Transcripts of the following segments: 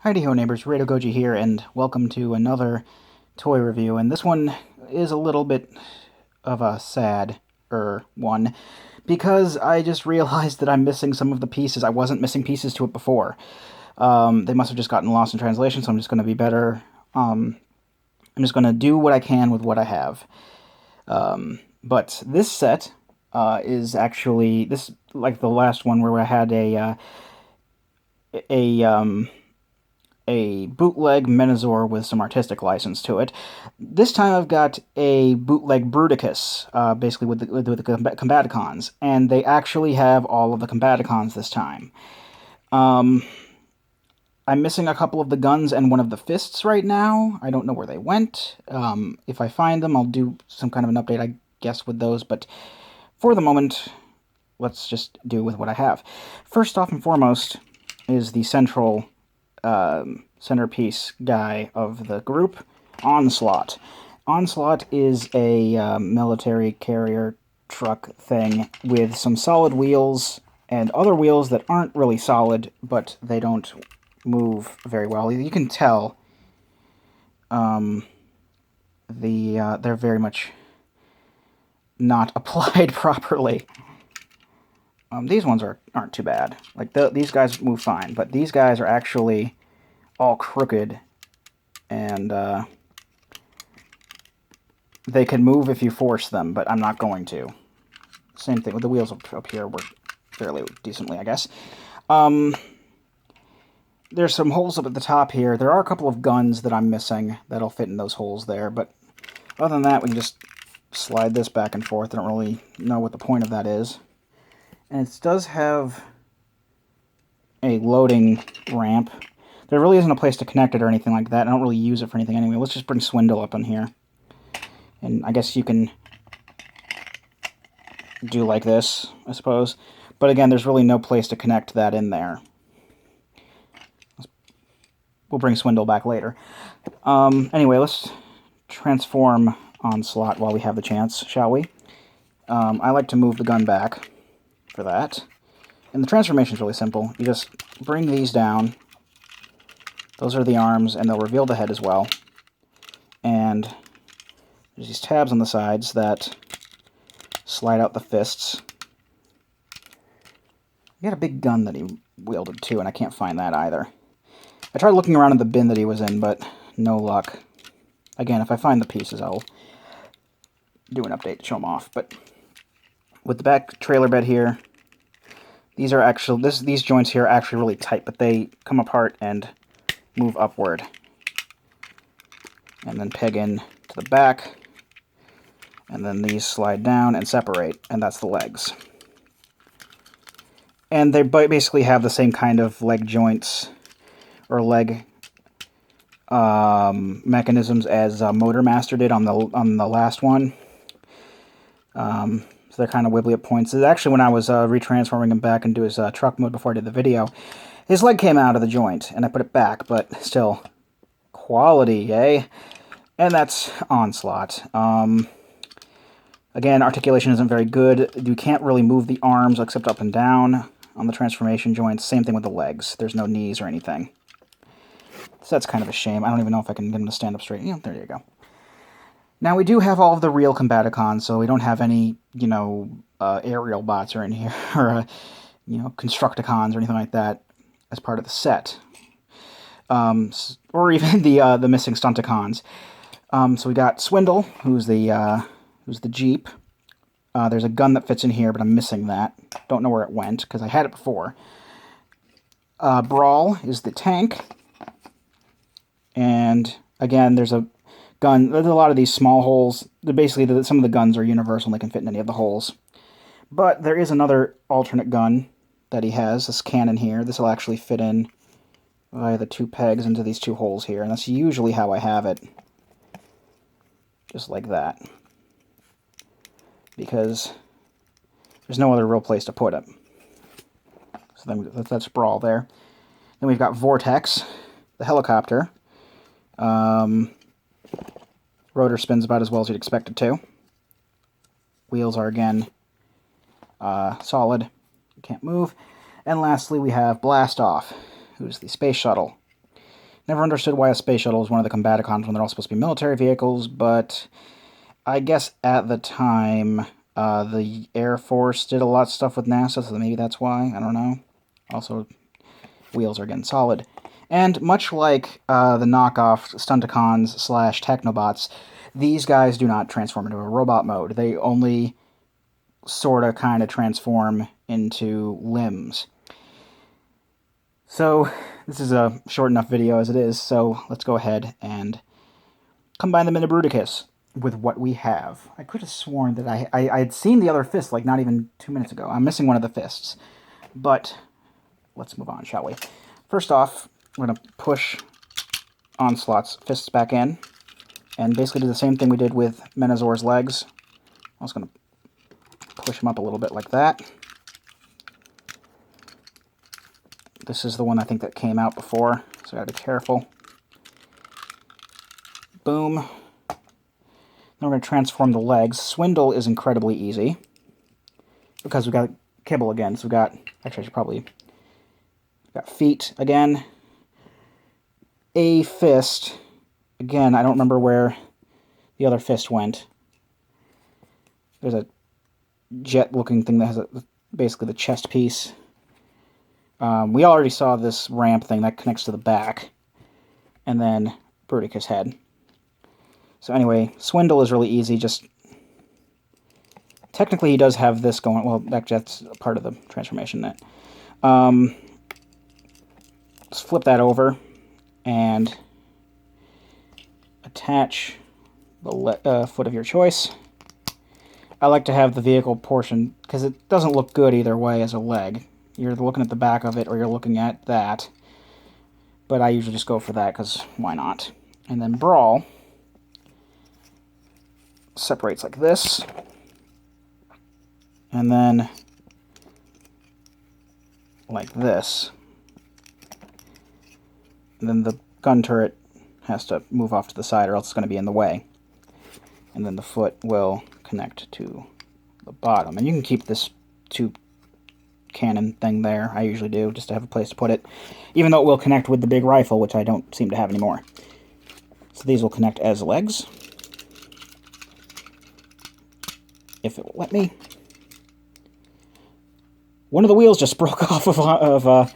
Heidi-ho neighbors, Rado Goji here, and welcome to another toy review. And this one is a little bit of a sad one, because I just realized that I'm missing some of the pieces. I wasn't missing pieces to it before. They must have just gotten lost in translation, so I'm just going to be better. I'm just going to do what I can with what I have. But this set is actually, this like the last one where I had a bootleg Menazor with some artistic license to it. This time I've got a bootleg Bruticus, basically with the Combaticons, and they actually have all of the Combaticons this time. I'm missing a couple of the guns and one of the fists right now. I don't know where they went. If I find them, I'll do some kind of an update, I guess, with those, but for the moment, let's just do with what I have. First off and foremost is the centerpiece guy of the group, Onslaught. Onslaught is a military carrier truck thing with some solid wheels and other wheels that aren't really solid, but they don't move very well. You can tell they're very much not applied properly. These ones aren't too bad. Like these guys move fine, but these guys are actually all crooked, and they can move if you force them, but I'm not going to. Same thing with the wheels up here work fairly decently, I guess. There's some holes up at the top here. There are a couple of guns that I'm missing that'll fit in those holes there, but other than that, we can just slide this back and forth. I don't really know what the point of that is. And it does have a loading ramp. There really isn't a place to connect it or anything like that. I don't really use it for anything anyway. Let's just bring Swindle up on here. And I guess you can do like this, I suppose. But again, there's really no place to connect that in there. We'll bring Swindle back later. Anyway, let's transform Onslaught while we have the chance, shall we? I like to move the gun back for that. And the transformation is really simple. You just bring these down. Those are the arms, and they'll reveal the head as well. And there's these tabs on the sides that slide out the fists. He had a big gun that he wielded too, and I can't find that either. I tried looking around in the bin that he was in, but no luck. Again, if I find the pieces, I'll do an update to show them off. But with the back trailer bed here, these are actually these joints here are actually really tight, but they come apart and move upward, and then peg in to the back, and then these slide down and separate, and that's the legs. And they basically have the same kind of leg joints or leg mechanisms as Motor Master did on the last one. So they're kind of wibbly at points. Actually, when I was retransforming him back into his truck mode before I did the video, his leg came out of the joint, and I put it back, but still, quality, eh? And that's Onslaught. Again, articulation isn't very good. You can't really move the arms except up and down on the transformation joints. Same thing with the legs. There's no knees or anything. So that's kind of a shame. I don't even know if I can get him to stand up straight. Yeah, there you go. Now, we do have all of the real Combaticons, so we don't have any, aerial bots or in here, or, Constructicons or anything like that as part of the set. Or even the missing Stunticons. So we got Swindle, who's the Jeep. There's a gun that fits in here, but I'm missing that. Don't know where it went, because I had it before. Brawl is the tank. And, again, there's a gun. There's a lot of these small holes. Basically, some of the guns are universal and they can fit in any of the holes. But there is another alternate gun that he has, this cannon here. This will actually fit in via the two pegs into these two holes here. And that's usually how I have it. Just like that. Because there's no other real place to put it. So then that's Brawl there. Then we've got Vortex, the helicopter. Rotor spins about as well as you'd expect it to. Wheels are, again, solid. Can't move. And lastly, we have Blast Off, who's the space shuttle. Never understood why a space shuttle is one of the Combaticons when they're all supposed to be military vehicles, but I guess at the time, the Air Force did a lot of stuff with NASA, so maybe that's why. I don't know. Also, wheels are getting solid. And much like the knockoff Stunticons / Technobots, these guys do not transform into a robot mode. They only sort of kind of transform into limbs. So this is a short enough video as it is, so let's go ahead and combine them into Bruticus with what we have. I could have sworn that I had seen the other fist like not even 2 minutes ago. I'm missing one of the fists. But let's move on, shall we? First off, we're going to push Onslaught's fists back in and basically do the same thing we did with Menazor's legs. I'm just going to push him up a little bit like that. This is the one I think that came out before, so I gotta be careful. Boom. Now we're going to transform the legs. Swindle is incredibly easy because we've got kibble again. So we've got, actually I should probably, got feet again. A fist. Again, I don't remember where the other fist went. There's a jet-looking thing that has basically the chest piece. We already saw this ramp thing that connects to the back. And then Bruticus head. So anyway, Swindle is really easy. Just technically he does have this going. Well, that's part of the transformation. That let's flip that over and attach the foot of your choice. I like to have the vehicle portion because it doesn't look good either way as a leg. You're looking at the back of it or you're looking at that. But I usually just go for that because why not? And then Brawl separates like this. And then like this. And then the gun turret has to move off to the side or else it's going to be in the way. And then the foot will connect to the bottom. And you can keep this tube cannon thing there. I usually do, just to have a place to put it. Even though it will connect with the big rifle, which I don't seem to have anymore. So these will connect as legs. If it will let me. One of the wheels just broke off of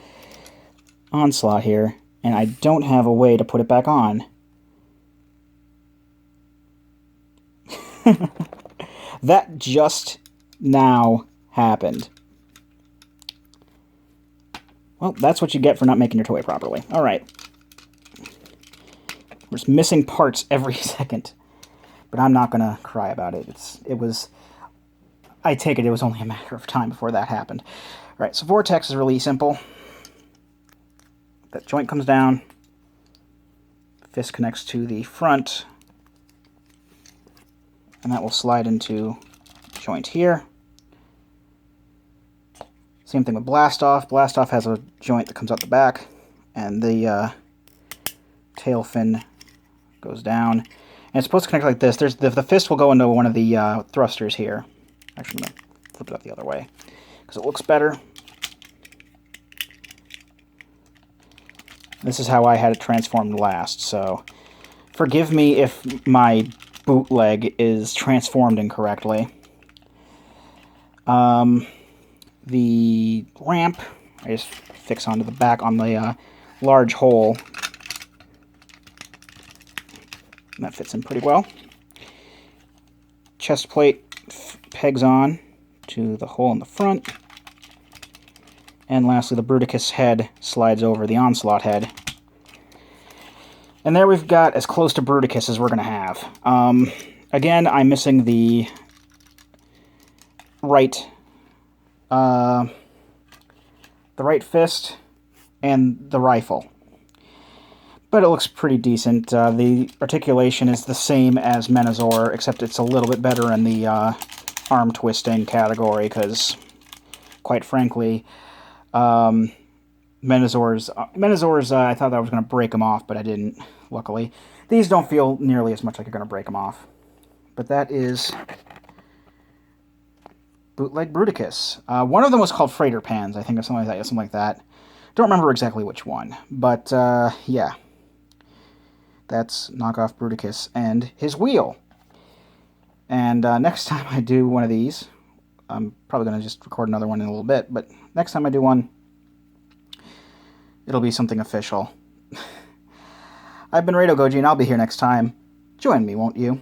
Onslaught here, and I don't have a way to put it back on. That just now happened. Well, that's what you get for not making your toy properly. Alright. We're just missing parts every second. But I'm not going to cry about it. I take it was only a matter of time before that happened. Alright, so Vortex is really simple. That joint comes down. Fist connects to the front. And that will slide into joint here. Same thing with Blastoff. Blastoff has a joint that comes out the back, and the tail fin goes down. And it's supposed to connect like this. The fist will go into one of the thrusters here. Actually, I'm going to flip it up the other way, because it looks better. This is how I had it transformed last, so forgive me if my bootleg is transformed incorrectly. The ramp, I just fix onto the back on the large hole. And that fits in pretty well. Chest plate pegs on to the hole in the front. And lastly, the Bruticus head slides over the Onslaught head. And there we've got as close to Bruticus as we're going to have. Again, I'm missing the right fist and the rifle. But it looks pretty decent. The articulation is the same as Menazor, except it's a little bit better in the arm twisting category, because, quite frankly, Menazor's I thought I was going to break them off, but I didn't, luckily. These don't feel nearly as much like you're going to break them off. But that is Bootleg Bruticus. One of them was called Freighter Pans, I think, or something like that. Don't remember exactly which one. But, yeah. that's knockoff Bruticus and his wheel. And next time I do one of these, I'm probably going to just record another one in a little bit, but next time I do one, it'll be something official. I've been Rado Goji, and I'll be here next time. Join me, won't you?